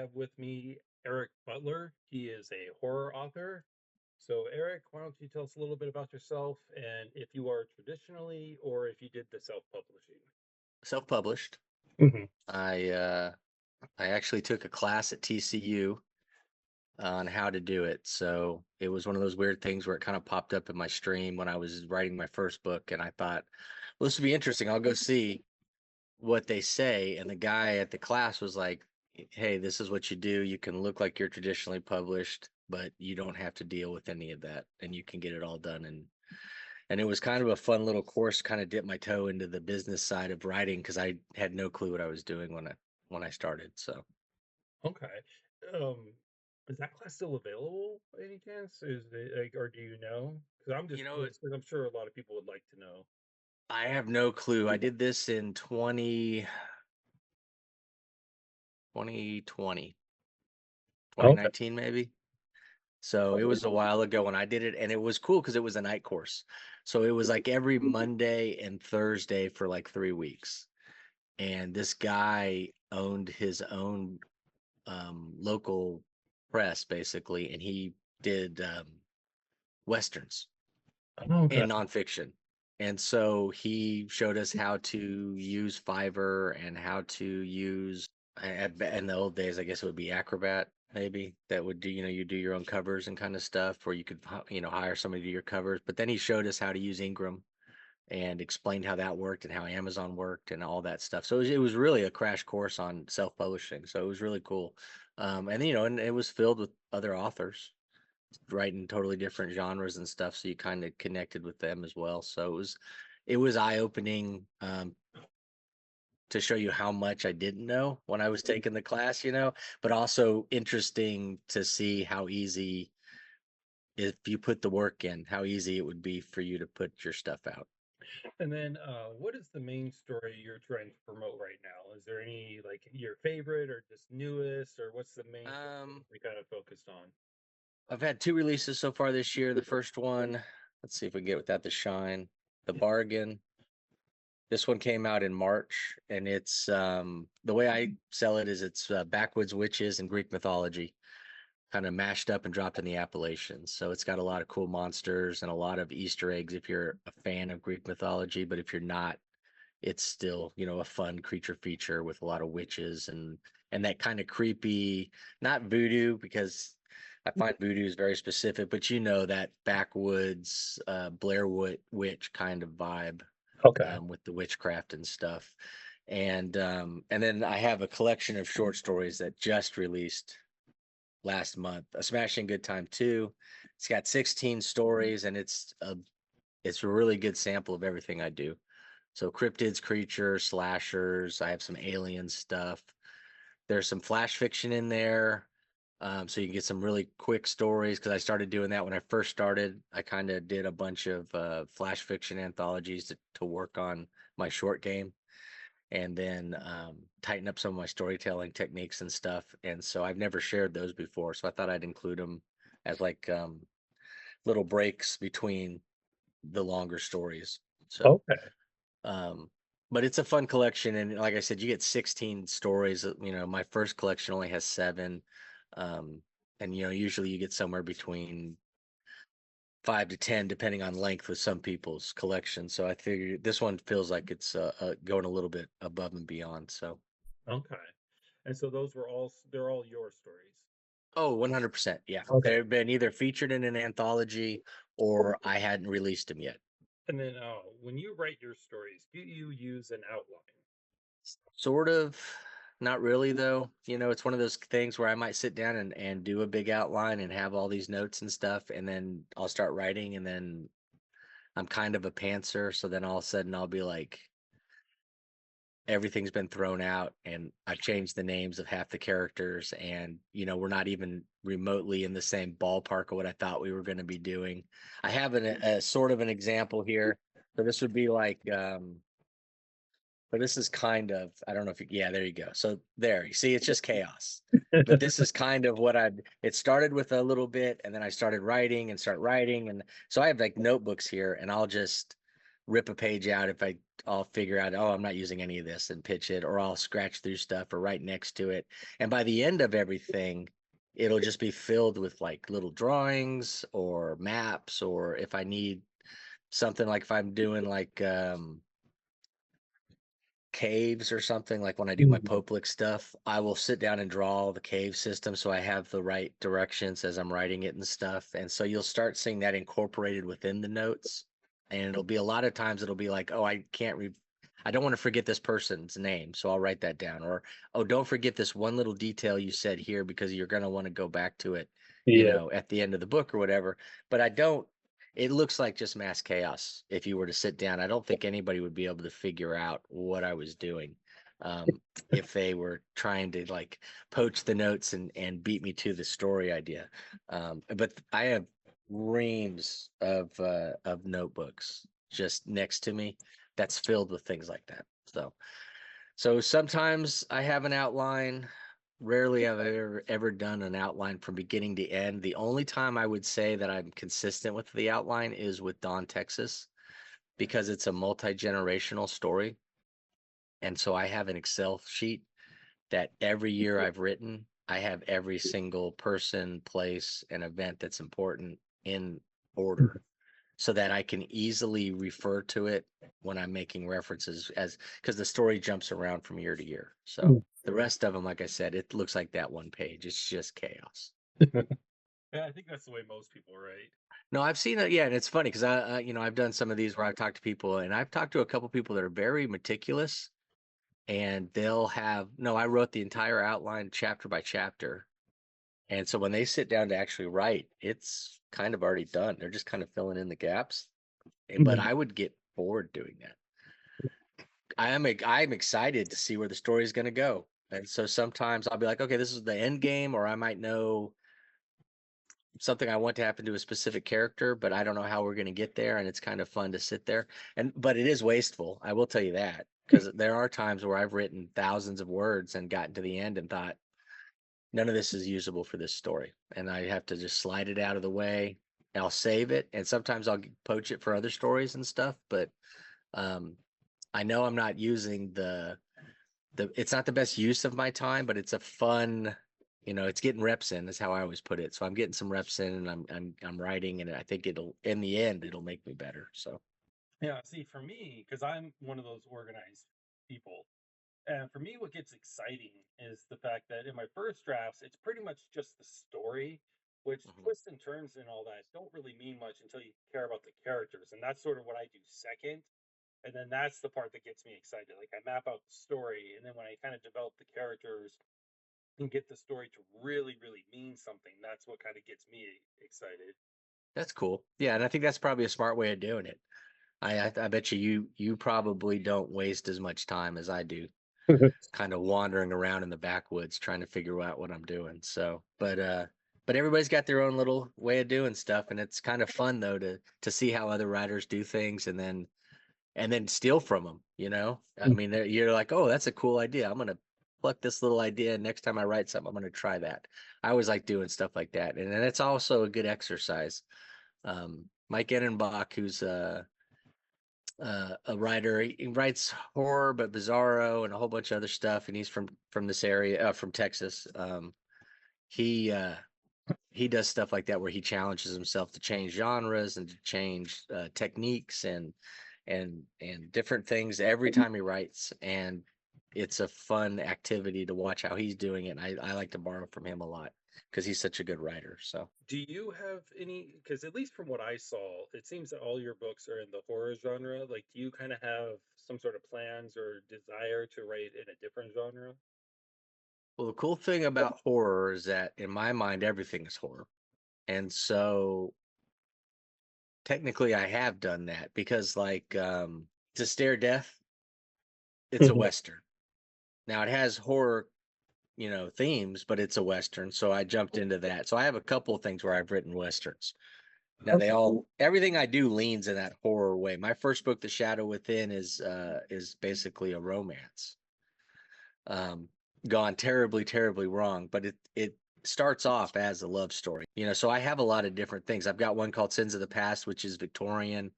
have with me Eric Butler. He is a horror author. So, Eric, why don't you tell us a little bit about yourself and if you are traditionally or if you did the self-publishing? Self-published. Hmm. I actually took a class at TCU on how to do it. So it was one of those weird things where it kind of popped up in my stream when I was writing my first book, and I thought, well, this would be interesting. I'll go see what they say. And the guy at the class was like, "Hey, this is what you do. You can look like you're traditionally published, but you don't have to deal with any of that, and you can get it all done." And it was kind of a fun little course, to kind of dip my toe into the business side of writing because I had no clue what I was doing when I started. So Okay. Um, is that class still available by any chance? Is it like, or do you know? Because I'm you just know, curious, because I'm sure a lot of people would like to know. I have no clue. I did this in 2020, Okay. 2019 maybe. So it Okay. was a while ago when I did it, and it was cool because it was a night course. So it was like every Monday and Thursday for like 3 weeks. And this guy owned his own local press basically, and he did westerns Okay. and nonfiction. And so he showed us how to use Fiverr and how to use, in the old days, I guess it would be Acrobat, maybe that would do, you do your own covers and kind of stuff, or you could, hire somebody to do your covers. But then he showed us how to use Ingram and explained how that worked and how Amazon worked and all that stuff. So it was really a crash course on self-publishing. So it was really cool. And it was filled with other authors writing totally different genres and stuff. So you kind of connected with them as well. So it was eye-opening to show you how much I didn't know when I was taking the class, but also interesting to see how easy, if you put the work in, how easy it would be for you to put your stuff out. And then, what is the main story you're trying to promote right now? Is there any like your favorite or just newest, or what's the main thing Um, we kind of focused on? I've had two releases so far this year. The first one, let's see if we can get without the shine. The Bargain. This one came out in March, and it's the way I sell it is it's backwoods witches and Greek mythology, kind of mashed up and dropped in the Appalachians. So it's got a lot of cool monsters and a lot of Easter eggs if you're a fan of Greek mythology, but if you're not, it's still, a fun creature feature with a lot of witches and that kind of creepy, not voodoo because I find voodoo is very specific, but that backwoods Blair Witch kind of vibe Okay. with the witchcraft and stuff. And then I have a collection of short stories that just released last month. A Smashing Good Time 2. It's got 16 stories and it's a really good sample of everything I do. So cryptids, creatures, slashers. I have some alien stuff. There's some flash fiction in there. So you can get some really quick stories because I started doing that when I first started. I kind of did a bunch of flash fiction anthologies to work on my short game and then tighten up some of my storytelling techniques and stuff. And so I've never shared those before. So I thought I'd include them as like little breaks between the longer stories. So Okay. um, but it's a fun collection, and like I said, you get 16 stories. My first collection only has seven, um, and usually you get somewhere between 5 to 10, depending on length, with some people's collection. So I figured this one feels like it's going a little bit above and beyond. So, Okay. And so they're all your stories. oh, 100%, yeah, Okay. they've been either featured in an anthology or I hadn't released them yet. And then, when you write your stories, do you use an outline? Sort of, not really though. It's one of those things where I might sit down and do a big outline and have all these notes and stuff, and then I'll start writing, and then I'm kind of a pantser, so then all of a sudden I'll be like, everything's been thrown out, and I've changed the names of half the characters, and we're not even remotely in the same ballpark of what I thought we were going to be doing. I have a sort of an example here. So this would be like but this is kind of, I don't know if you, yeah, there you go. So there, you see, it's just chaos. But this is kind of it started with a little bit, and then I started writing and start writing. And so I have like notebooks here, and I'll just rip a page out if I'll figure out, oh, I'm not using any of this and pitch it, or I'll scratch through stuff or right next to it. And by the end of everything, it'll just be filled with like little drawings or maps, or if I need something, like if I'm doing like caves or something, like when I do my Mhm. Poplik stuff, I will sit down and draw the cave system so I have the right directions as I'm writing it and stuff. And so you'll start seeing that incorporated within the notes. And it'll be a lot of times it'll be like, oh, I don't want to forget this person's name, so I'll write that down. Or, oh, don't forget this one little detail you said here because you're going to want to go back to it, Yeah. at the end of the book or whatever. But I don't it looks like just mass chaos if you were to sit down. I don't think anybody would be able to figure out what I was doing, if they were trying to like poach the notes and beat me to the story idea. But I have reams of notebooks just next to me that's filled with things like that. So sometimes I have an outline. Rarely have I ever done an outline from beginning to end. The only time I would say that I'm consistent with the outline is with Dawn, Texas, because it's a multi-generational story. And so I have an Excel sheet that every year I've written, I have every single person, place, and event that's important in order so that I can easily refer to it when I'm making references, as because the story jumps around from year to year. So the rest of them, like I said, it looks like that one page. It's just chaos. Yeah, I think that's the way most people write. No, I've seen it. Yeah, and it's funny because I've done some of these where I've talked to people, and I've talked to a couple people that are very meticulous, and they'll have no. I wrote the entire outline chapter by chapter, and so when they sit down to actually write, it's kind of already done. They're just kind of filling in the gaps. But Mhm. I would get bored doing that. I'm excited to see where the story is going to go. And so sometimes I'll be like, okay, this is the end game, or I might know something I want to happen to a specific character, but I don't know how we're going to get there. And it's kind of fun to sit there. But it is wasteful. I will tell you that, because there are times where I've written thousands of words and gotten to the end and thought, none of this is usable for this story. And I have to just slide it out of the way. I'll save it. And sometimes I'll poach it for other stories and stuff. But um, I know I'm not using it's not the best use of my time, but it's a fun, it's getting reps in, is how I always put it. So I'm getting some reps in, and I'm writing, and I think in the end it'll make me better. So Yeah, see, for me, because I'm one of those organized people, and for me, what gets exciting is the fact that in my first drafts, it's pretty much just the story, which mhm. twists and turns and all that don't really mean much until you care about the characters. And that's sort of what I do second. And then that's the part that gets me excited. Like I map out the story, and then when I kind of develop the characters and get the story to really, really mean something, that's what kind of gets me excited. That's cool. Yeah, and I think that's probably a smart way of doing it. I bet you probably don't waste as much time as I do, kind of wandering around in the backwoods trying to figure out what I'm doing. So, but everybody's got their own little way of doing stuff, and it's kind of fun though to see how other writers do things, and then steal from them. I mean, you're like, oh, that's a cool idea. I'm gonna pluck this little idea, and next time I write something, I'm gonna try that. I always like doing stuff like that, and then it's also a good exercise. Mike Ennenbach, who's a writer. He writes horror, but Bizarro and a whole bunch of other stuff. And he's from this area, from Texas. He uh, he does stuff like that where he challenges himself to change genres and to change techniques and different things every time he writes. And it's a fun activity to watch how he's doing it. And I like to borrow from him a lot because he's such a good writer. So. Do you have any? Because at least from what I saw, it seems that all your books are in the horror genre. Like, do you kind of have some sort of plans or desire to write in a different genre? Well, the cool thing about horror is that in my mind, everything is horror. And so technically I have done that because like To Stare Death, it's a Western. Now it has horror, themes, but it's a Western. So I jumped into that. So I have a couple of things where I've written Westerns. Now everything I do leans in that horror way. My first book, The Shadow Within, is basically a romance. Um, Gone terribly, terribly wrong, but it starts off as a love story. So I have a lot of different things. I've got one called Sins of the Past, which is Victorian.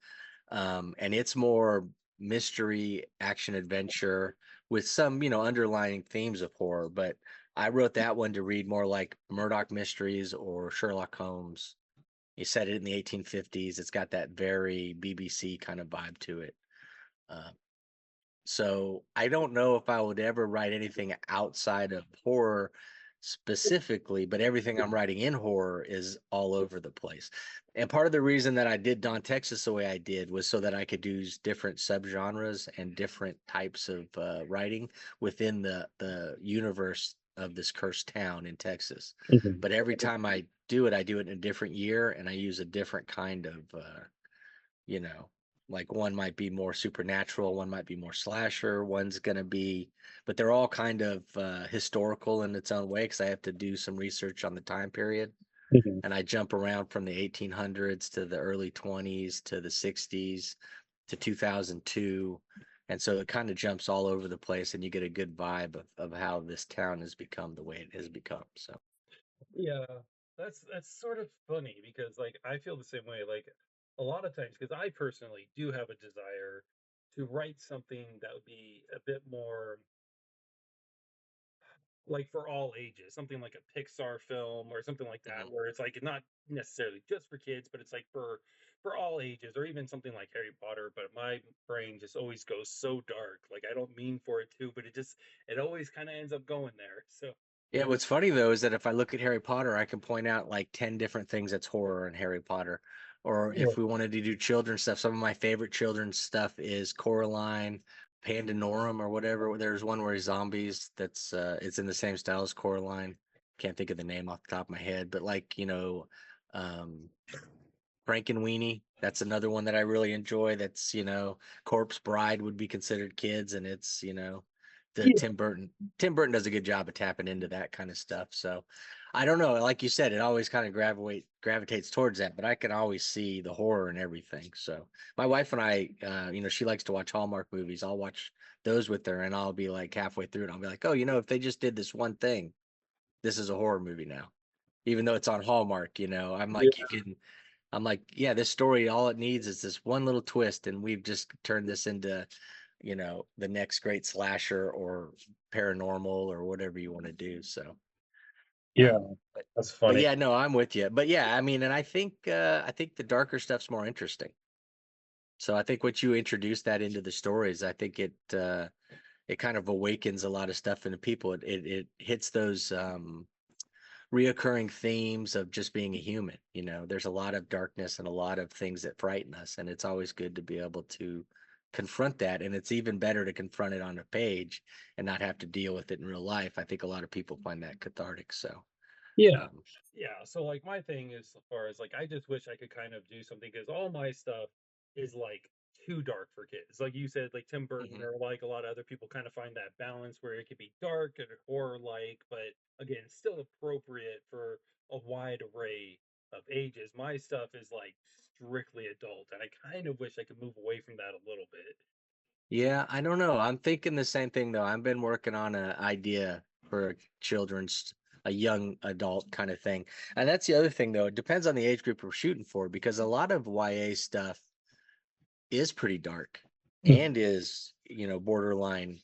And it's more mystery, action, adventure with some, underlying themes of horror. But I wrote that one to read more like Murdoch Mysteries or Sherlock Holmes. He set it in the 1850s. It's got that very BBC kind of vibe to it. Uh, so I don't know if I would ever write anything outside of horror specifically, but everything I'm writing in horror is all over the place. And part of the reason that I did Don Texas the way I did was so that I could do different subgenres and different types of writing within the universe of this cursed town in Texas. Mhm. But every time I do it in a different year, and I use a different kind of you know, like one might be more supernatural, one might be more slasher, one's going to be, but they're all kind of historical in its own way because I have to do some research on the time period. Mhm. And I jump around from the 1800s to the early 20s to the 60s to 2002. And so it kind of jumps all over the place, and you get a good vibe of how this town has become the way it has become. So, Yeah, that's sort of funny because like I feel the same way. Like a lot of times, because I personally do have a desire to write something that would be a bit more like for all ages, something like a Pixar film or something like that, mhm. where it's like not necessarily just for kids, but it's like for all ages, or even something like Harry Potter. But my brain just always goes so dark. Like I don't mean for it to, but it always kind of ends up going there. So Yeah, what's funny though is that if I look at Harry Potter, I can point out like 10 different things that's horror in Harry Potter. Or if Right. we wanted to do children's stuff, some of my favorite children's stuff is Coraline, Pandanorum, or whatever. There's one where he's zombies that's it's in the same style as Coraline. Can't think of the name off the top of my head, but like, um Frankenweenie, that's another one that I really enjoy. That's, Corpse Bride would be considered kids, and it's, the Yeah. Tim Burton does a good job of tapping into that kind of stuff. So I don't know, like you said, it always kind of gravitates towards that, but I can always see the horror and everything. So my wife and I, she likes to watch Hallmark movies. I'll watch those with her, and I'll be like halfway through, and I'll be like, oh, if they just did this one thing, this is a horror movie now. Even though it's on Hallmark, Yeah. I'm like, yeah, this story, all it needs is this one little twist, and we've just turned this into, the next great slasher or paranormal or whatever you want to do. So, Yeah. but That's but funny. yeah, no, I'm with you. But yeah, I mean, and I think the darker stuff's more interesting. So I think what you introduced that into the stories, I think it kind of awakens a lot of stuff into people. It hits those reoccurring themes of just being a human. There's a lot of darkness and a lot of things that frighten us, and it's always good to be able to confront that. And it's even better to confront it on a page and not have to deal with it in real life. I think a lot of people find that cathartic. So, Yeah. um, yeah, so like my thing is as far as like I just wish I could kind of do something because all my stuff is like too dark for kids. Like you said, like Tim Burton mhm. or like a lot of other people kind of find that balance where it could be dark and horror like, but again, still appropriate for a wide array of ages. My stuff is like strictly adult, and I kind of wish I could move away from that a little bit. Yeah, I don't know. I'm thinking the same thing though. I've been working on an idea for a young adult kind of thing. And that's the other thing though. It depends on the age group we're shooting for because a lot of YA stuff is pretty dark Mhm. and is, borderline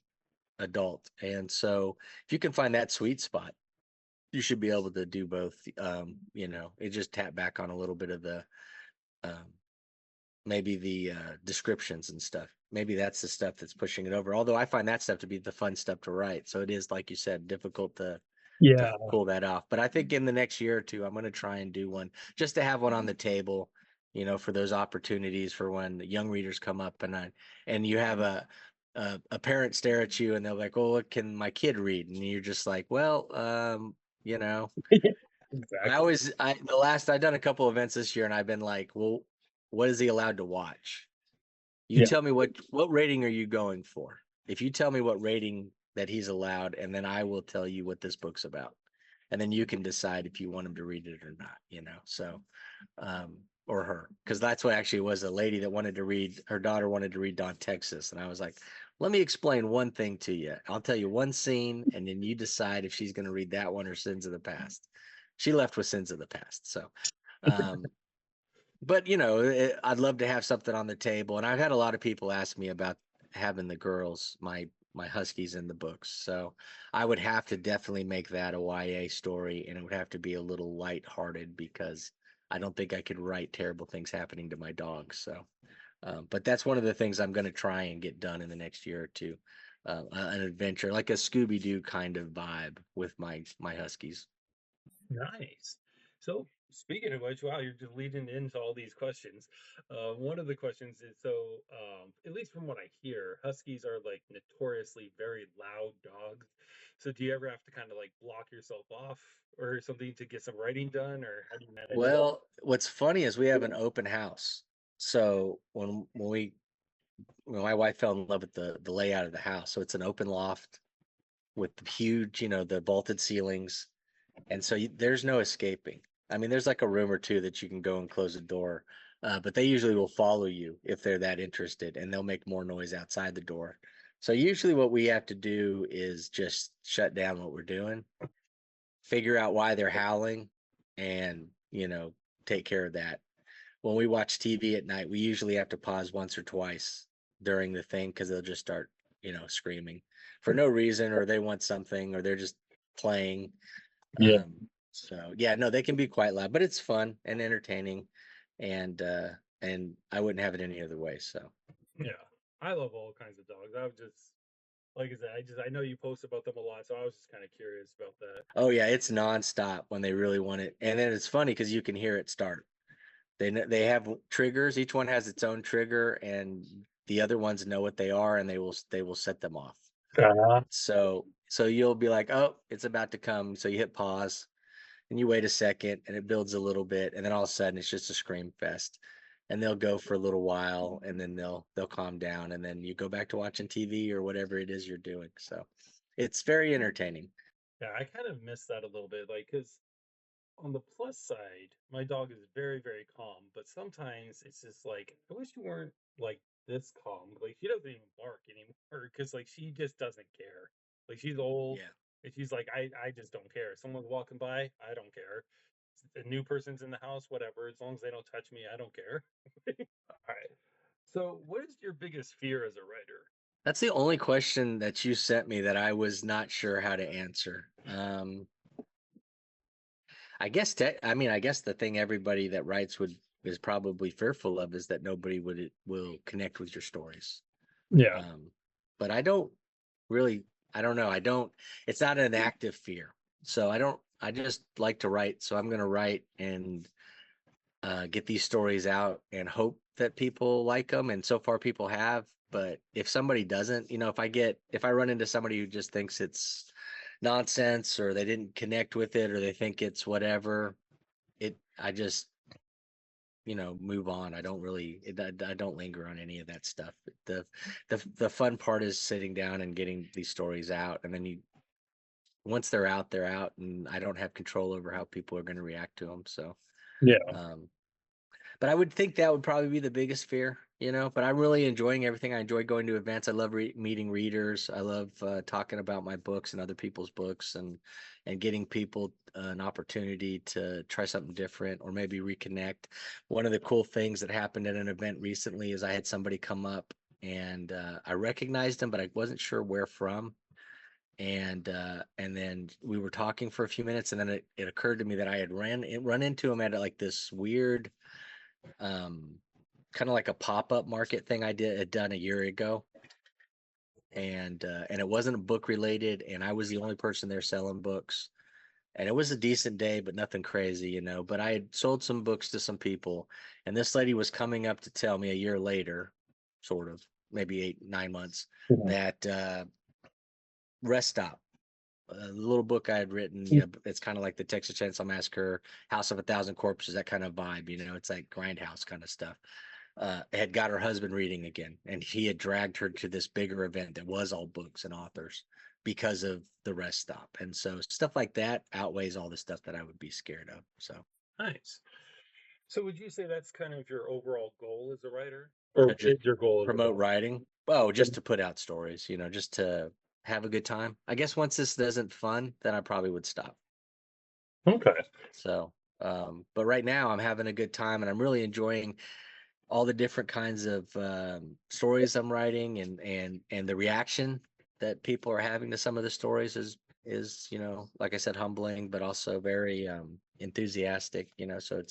adult. And so if you can find that sweet spot, you should be able to do both. It just tap back on a little bit of the um, maybe the descriptions and stuff. Maybe that's the stuff that's pushing it over. Although I find that stuff to be the fun stuff to write. So it is, like you said, difficult to Yeah. pull that off. But I think in the next year or two, I'm going to try and do one just to have one on the table, for those opportunities for when the young readers come up and you have a parent stare at you and they're like, "Oh, what can my kid read?" And you're just like, "Well, you know." Exactly. The last I've done a couple events this year and I've been like, "Well, what is he allowed to watch?" You Yeah. tell me what rating are you going for? If you tell me what rating that he's allowed, and then I will tell you what this book's about. And then you can decide if you want him to read it or not. So or her. Because that's what actually was a lady that wanted to read, her daughter wanted to read Don Texas. And I was like, let me explain one thing to you. I'll tell you one scene, and then you decide if she's gonna read that one or Sins of the Past. She left with Sins of the Past. So um But I'd love to have something on the table, and I've had a lot of people ask me about having the girls, my huskies, in the books. So I would have to definitely make that a YA story, and it would have to be a little lighthearted because I don't think I could write terrible things happening to my dogs. So, but that's one of the things I'm going to try and get done in the next year or two. An adventure, like a Scooby Doo kind of vibe with my huskies. Nice. So, speaking of which, wow, you're just leading into all these questions. One of the questions is at least from what I hear, Huskies are like notoriously very loud dogs. So, do you ever have to kind of like block yourself off or something to get some writing done, or how do you manage that? Well, what's funny is we have an open house. So when my wife fell in love with the layout of the house, so it's an open loft with the huge, the vaulted ceilings, and so there's no escaping. I mean, there's like a room or two that you can go and close the door, but they usually will follow you if they're that interested, and they'll make more noise outside the door. So usually, what we have to do is just shut down what we're doing, figure out why they're howling, and take care of that. When we watch TV at night, we usually have to pause once or twice during the thing because they'll just start, screaming for no reason, or they want something, or they're just playing. Yeah. So yeah, no, they can be quite loud, but it's fun and entertaining, and I wouldn't have it any other way. So Yeah, I love all kinds of dogs. I was just, like I said, I know you post about them a lot, so I was just kind of curious about that. oh yeah, it's nonstop when they really want it, and then it's funny because you can hear it start. They have triggers. Each one has its own trigger, and the other ones know what they are, and they will set them off. Uh, So you'll be like, oh, it's about to come. So you hit pause and you wait a second and it builds a little bit. And then all of a sudden it's just a scream fest. And they'll go for a little while and then they'll calm down and then you go back to watching TV or whatever it is you're doing. So it's very entertaining. Yeah, I kind of miss that a little bit, like, because on the plus side, my dog is very, very calm, but sometimes it's just like, I wish you weren't like this calm. Like, she doesn't even bark anymore because, like, she just doesn't care. Like, she's old Yeah. and she's like, I just don't care. Someone's walking by, I don't care. A new person's in the house, whatever. As long as they don't touch me, I don't care. All right. So, what is your biggest fear as a writer? That's the only question that you sent me that I was not sure how to answer. I guess the thing everybody that writes would is probably fearful of is that nobody will connect with your stories. yeah. Um, but really, I don't know. It's not an active fear. So I just like to write. So I'm going to write and get these stories out and hope that people like them. And so far people have, but if somebody doesn't, if I run into somebody who just thinks it's nonsense or they didn't connect with it or they think it's whatever, I just, move on. I don't linger on any of that stuff. The fun part is sitting down and getting these stories out. And then once they're out and I don't have control over how people are going to react to them. So, Yeah. um, but I would think that would probably be the biggest fear, but I'm really enjoying everything. I enjoy going to events. I love meeting readers. I love talking about my books and other people's books and getting people an opportunity to try something different or maybe reconnect. One of the cool things that happened at an event recently is I had somebody come up and I recognized him, but I wasn't sure where from. And then we were talking for a few minutes and then it occurred to me that I had run into him at like this weird kind of like a pop-up market thing had done a year ago, and it wasn't book related, and I was the only person there selling books, and it was a decent day, but nothing crazy, But I had sold some books to some people, and this lady was coming up to tell me a year later, sort of, maybe 8, 9 months, Mhm. that Rest Stop. The little book I had written, it's kind of like the Texas Chainsaw Massacre, House of a Thousand Corpses, that kind of vibe, it's like grindhouse kind of stuff. Had got her husband reading again, and he had dragged her to this bigger event that was all books and authors because of the Rest Stop. And so stuff like that outweighs all the stuff that I would be scared of. So Nice. So, would you say that's kind of your overall goal as a writer, or just is your goal as a promote writer? writing. Oh, just to put out stories, just to have a good time. I guess once this isn't fun, then I probably would stop. Okay. So But right now I'm having a good time and I'm really enjoying all the different kinds of stories I'm writing and the reaction that people are having to some of the stories is like I said, humbling, but also very enthusiastic. So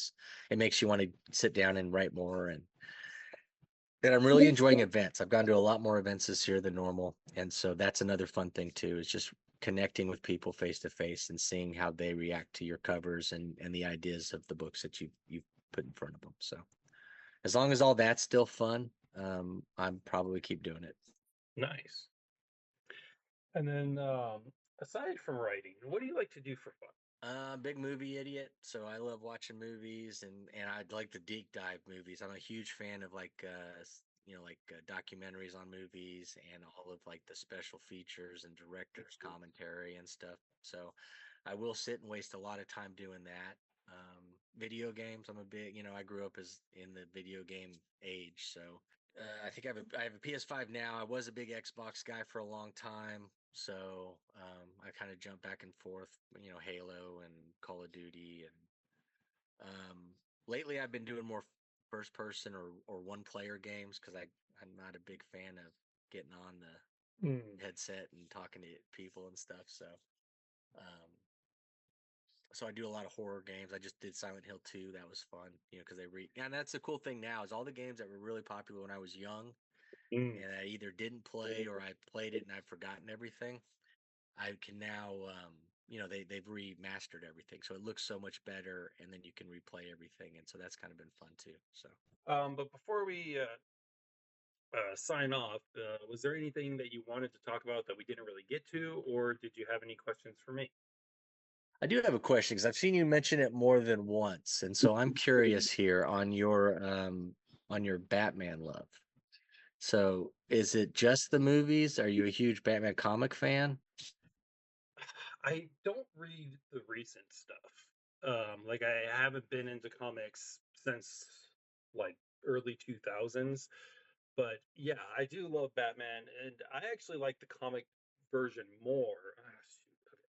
it makes you want to sit down and write more. And I'm really enjoying events. I've gone to a lot more events this year than normal, and so that's another fun thing too. Is just connecting with people face to face and seeing how they react to your covers and the ideas of the books that you've put in front of them. So as long as all that's still fun, I'm probably keep doing it. Nice. And then, aside from writing, what do you like to do for fun? Big movie idiot, so I love watching movies and I'd like to deep dive movies. I'm a huge fan of documentaries on movies and all of like the special features and directors commentary and stuff. So I will sit and waste a lot of time doing that. Video games, I'm a big, I grew up as in the video game age, so I think I have a PS5 now. I was a big Xbox guy for a long time, so I kind of jump back and forth, Halo and Call of Duty, and lately I've been doing more first person or one player games because I'm not a big fan of getting on the Mm. headset and talking to people and stuff. Um, so I do a lot of horror games. I just did Silent Hill 2. That was fun, because and that's the cool thing now is all the games that were really popular when I was young Mm. and I either didn't play or I played it and I've forgotten everything. I can now, they've remastered everything, so it looks so much better, and then you can replay everything, and so that's kind of been fun too. So But before we sign off, was there anything that you wanted to talk about that we didn't really get to, or did you have any questions for me? I do have a question because I've seen you mention it more than once, and so I'm curious here on your Batman love. So is it just the movies? Are you a huge Batman comic fan? I don't read the recent stuff. Like I haven't been into comics since like early 2000s. But yeah, I do love Batman, and I actually like the comic version more. Shoot, okay.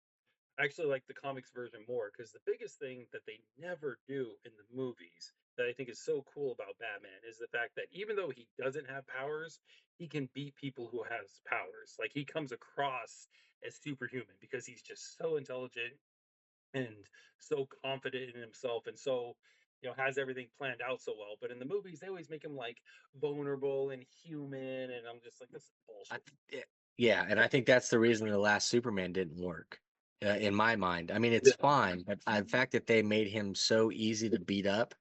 I actually like the comics version more because the biggest thing that they never do in the movies that I think is so cool about Batman is the fact that even though he doesn't have powers, he can beat people who has powers. Like he comes across as superhuman because he's just so intelligent and so confident in himself and so has everything planned out so well. But in the movies they always make him like vulnerable and human, and I'm just like, this is I bullshit. th- yeah, and I think that's the reason the last Superman didn't work, in my mind. I mean, it's Yeah. fine, but the fact that they made him so easy to beat up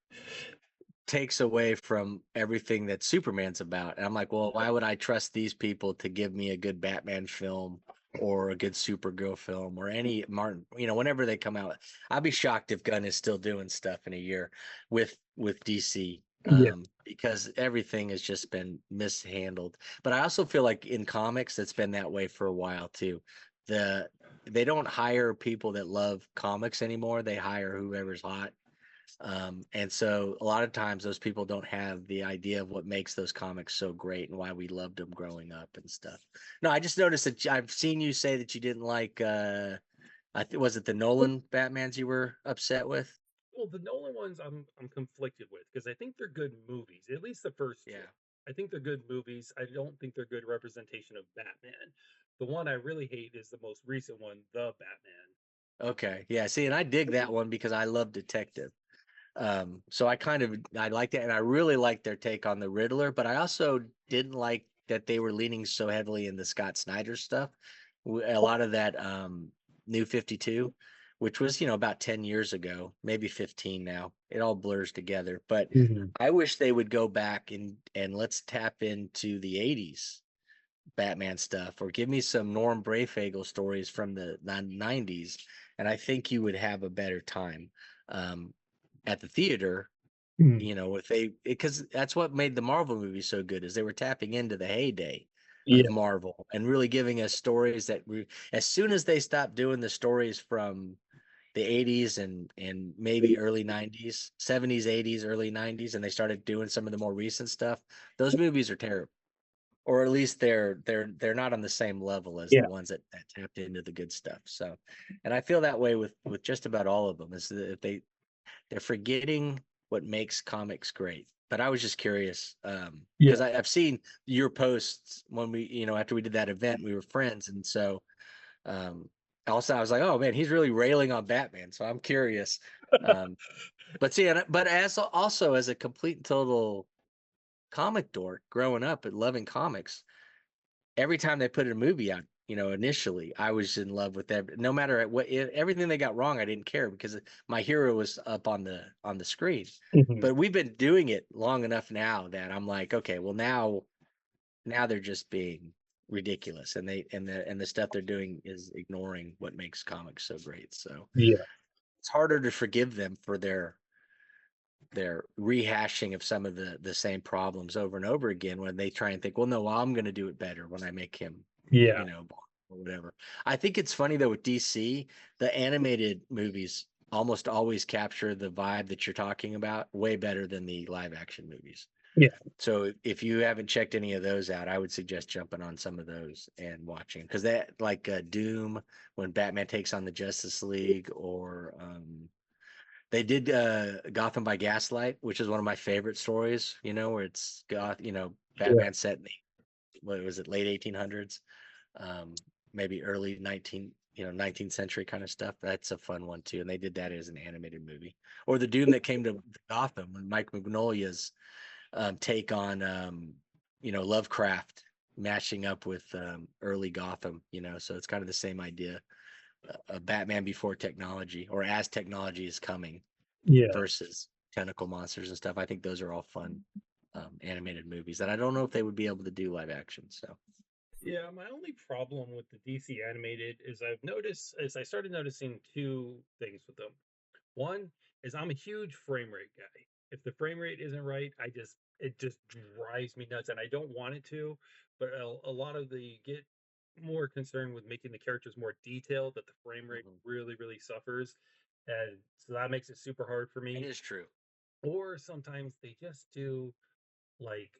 takes away from everything that Superman's about. And I'm like, well, why would I trust these people to give me a good Batman film or a good Supergirl film or any Martin, whenever they come out. I'd be shocked if Gunn is still doing stuff in a year with DC. Yeah. Because everything has just been mishandled. But I also feel like in comics, it's been that way for a while too. They don't hire people that love comics anymore. They hire whoever's hot. And so a lot of times those people don't have the idea of what makes those comics so great and why we loved them growing up and stuff. No, I just noticed that I've seen you say that you didn't like was it the Nolan Batmans you were upset with? Well, the Nolan ones I'm conflicted with because I think they're good movies, at least the first two. Yeah. I think they're good movies. I don't think they're good representation of Batman. The one I really hate is the most recent one, The Batman. Okay. Yeah. See, and I dig that one because I love detective. So I like that, and I really like their take on the Riddler, but I also didn't like that they were leaning so heavily in the Scott Snyder stuff. A lot of that New 52, which was, about 10 years ago, maybe 15 now. It all blurs together, but Mhm. I wish they would go back and let's tap into the 80s Batman stuff or give me some Norm Brayfagle stories from the 90s, and I think you would have a better time. Um, at the theater, Mhm. if because that's what made the Marvel movies so good is they were tapping into the heyday of Yeah. Marvel and really giving us stories that as soon as they stopped doing the stories from the 80s and maybe early 90s, 70s, 80s, early 90s, and they started doing some of the more recent stuff, those movies are terrible. Or at least they're not on the same level as the Yeah. ones that tapped into the good stuff. So, and I feel that way with just about all of them. Is that if they're forgetting what makes comics great. But I was just curious, Yeah. because I've seen your posts when we, after we did that event, we were friends, and so also I was like, oh man, he's really railing on Batman, so I'm curious. But see, but as also as a complete and total comic dork growing up and loving comics, every time they put a movie out, initially I was in love with that. No matter everything they got wrong, I didn't care because my hero was up on the screen. Mhm. But we've been doing it long enough now that I'm like, okay, well now they're just being ridiculous, and the stuff they're doing is ignoring what makes comics so great. So Yeah. it's harder to forgive them for their rehashing of some of the same problems over and over again when they try and think, well, no, I'm going to do it better when I make him, Yeah. or whatever. I think it's funny though with DC, the animated movies almost always capture the vibe that you're talking about way better than the live action movies. Yeah. So if you haven't checked any of those out, I would suggest jumping on some of those and watching, because that, like Doom, when Batman takes on the Justice League, or they did Gotham by Gaslight, which is one of my favorite stories, where it's Batman set in what was it, late 1800s, maybe early 19th century kind of stuff. That's a fun one too. And they did that as an animated movie. Or the Doom that came to Gotham, and Mike Magnolia's take on Lovecraft matching up with early Gotham, so it's kind of the same idea. A Batman before technology, or as technology is coming, Yeah. versus tentacle monsters and stuff. I think those are all fun animated movies that I don't know if they would be able to do live action. So Yeah, my only problem with the DC animated is I started noticing two things with them. One is I'm a huge frame rate guy. If the frame rate isn't right, it just drives me nuts, and I don't want it to. But a lot of the get more concerned with making the characters more detailed, that the frame rate really, really suffers, and so that makes it super hard for it me. is true. Or sometimes they just do like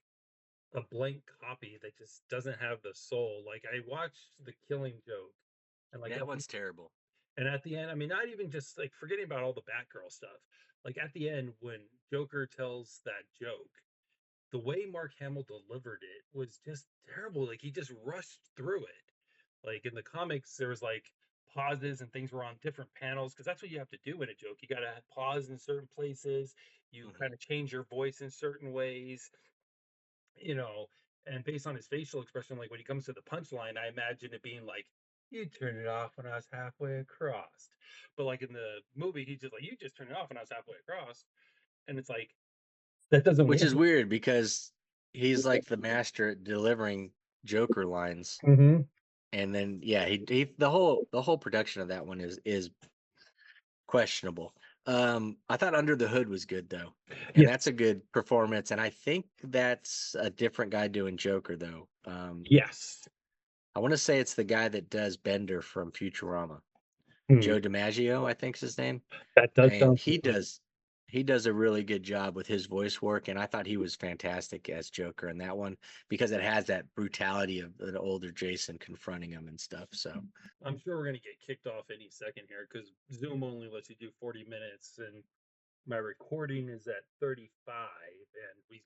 a blank copy that just doesn't have the soul. Like I watched The Killing Joke, and That one's terrible. and at the end, I mean, not even just like forgetting about all the Batgirl stuff. Like at the end, when Joker tells that joke, the way Mark Hamill delivered it was just terrible. Like he just rushed through it. Like in the comics, there was like pauses and things were on different panels, because that's what you have to do in a joke. You got to pause in certain places. You kind of change your voice in certain ways, you know, and based on his facial expression, like when he comes to the punchline, I imagine it being like, "You turned it off when I was halfway across," but like in the movie, he's just like, "You just turned it off when I was halfway across," and it's like that doesn't Which is work. weird because he's like the master at delivering Joker lines. Mm-hmm. And then the whole production of that one is questionable. I thought Under the Hood was good though, and Yeah. that's a good performance. And I think that's a different guy doing Joker though. Yes. I want to say it's the guy that does Bender from Futurama, Hmm. Joe DiMaggio, I think's his name, That does and sound. he does a really good job with his voice work, and I thought he was fantastic as Joker in that one because it has that brutality of an older Jason confronting him and stuff. So I'm sure we're gonna get kicked off any second here because Zoom only lets you do 40 minutes, and my recording is at 35, and we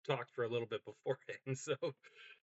talked for a little bit beforehand, so.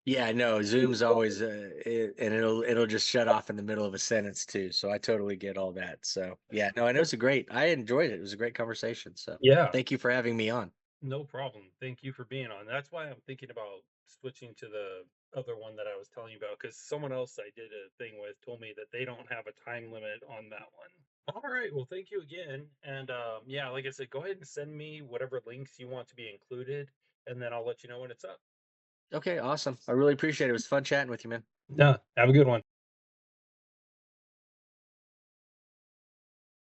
yeah, no, Zoom's always and it'll just shut off in the middle of a sentence too. So I totally get all that. So yeah, no, and it was I enjoyed it. It was a great conversation. So Yeah. thank you for having me on. No problem. Thank you for being on. That's why I'm thinking about switching to the other one that I was telling you about, because someone else I did a thing with told me that they don't have a time limit on that one. All right. Well, thank you again. And yeah, like I said, go ahead and send me whatever links you want to be included, and then I'll let you know when it's up. Okay, awesome. I really appreciate it. It was fun chatting with you, man. Yeah. Have a good one.